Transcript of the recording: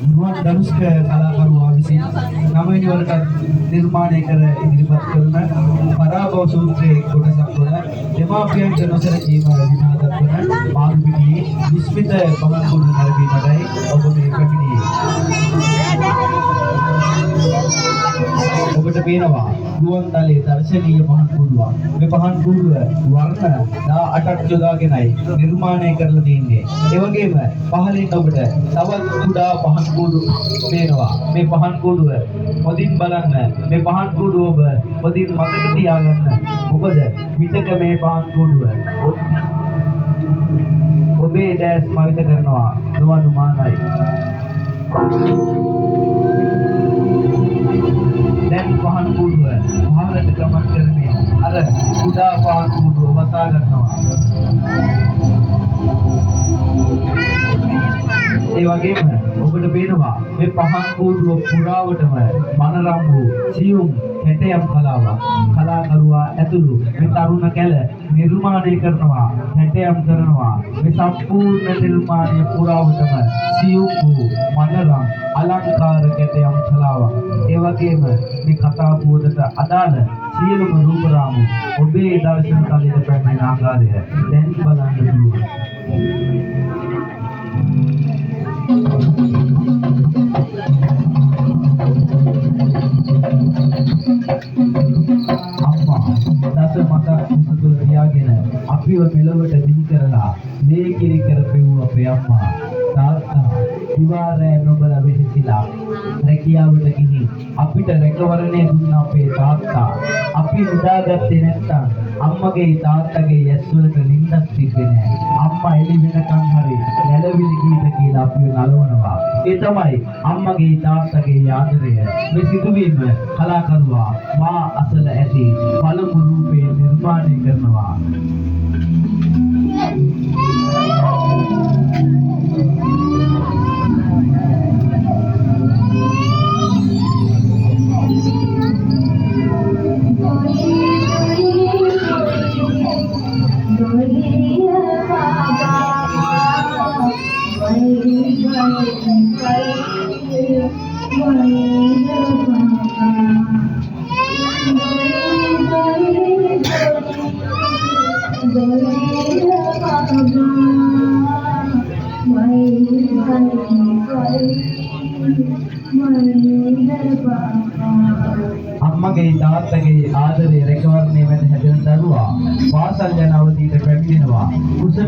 නුවන් ධනුෂ්ක කලාකරුවා විසින් 9 වරට නිර්මාණය කර ඉදිරිපත් කරන පරාභව සූත්‍රයේ කොටසක් වන දෙමාපියන්ට නොසලකීම විනාශ කරන මාළුපිටියේ විස්මිත පහන් නැරඹීමටයි ඔබ මේ පැමිණියේ. ඔබට පේනවා ගුවන් තලයේ දර්ශනීය පහන් කුඩුවක්. මේ පහන් කුඩුව වර්ණ 18ක් යොදාගෙනයි නිර්මාණය කරලා තියෙන්නේ. ඒ වගේම පහළින් ඔබට තවත් කුඩා පහන් කුඩු පේනවා. මේ පහන් කුඩුව පොදින් බලන්න. මේ පහන් කුඩුව ඔබ පොදින් මතක තියාගන්න. මොකද විතක මේ පහන් කුඩුව ඔබේ දැස් මවිත කරනවා නොඅනුමානයි. දැන් පහන් කුඩුව මහලට ගමන් කරන්නේ අර කුඩා පහන් කුඩුව වසා ගන්නවා. ඒ වගේම ඔබට පේනවා මේ පහන් කුඩුව පුරාවටම මනරම් වූ සියුම් හැටයම් කලාවක්. කලාකරුවා ඇතුළු මේ තරුණ කැල නිර්මාණය කරනවා, හැටයම් කරනවා. මේ සම්පූර්ණ නිර්මාණය පුරාවටම සියුම් වූ මනරම් අලංකාර කැටයම් කලාවක්. ඒ වගේම මේ කතා පුවතට අදාළ සියලුම රූප රාමු ඔබේ දර්ශන තලයට පැමිණෙන ආකාරය දැන් බලන්න පුළුවන්. අම්මා දස මත උසතුල තියාගෙන අපිව මෙලොවට දිවි කරලා මේ කිරි කරපෙව් අපේ අම්මා. තාත්තා දිවාරය නොබල වෙහිසිලා රැකියාවට ගිහින් අපිට රැකවරණය දුන්න අපේ තාත්තා. අපි නිදාගත්තේ නැත්තම් අම්මගේ තාත්තගේ ඇස්වලට නිින්දක් තිබ්බේ නැහැ. අම්මා එළි වෙනකන් හරි නැලවිලි ගීත කියලා අපිව නලවනවා. ඒ තමයි අම්මගේ තාත්තගේ ආදරය. මේ සිදුවීම කලාකරුවා මා අසල ඇති පළමු රූපේ නිර්මාණය කරනවා. අම්මගේ තාත්තගේ ආදරේ රැකවරණය වෙන හැදෙන දරුවා පාසල් යන අවදීට පැමිණෙනවා.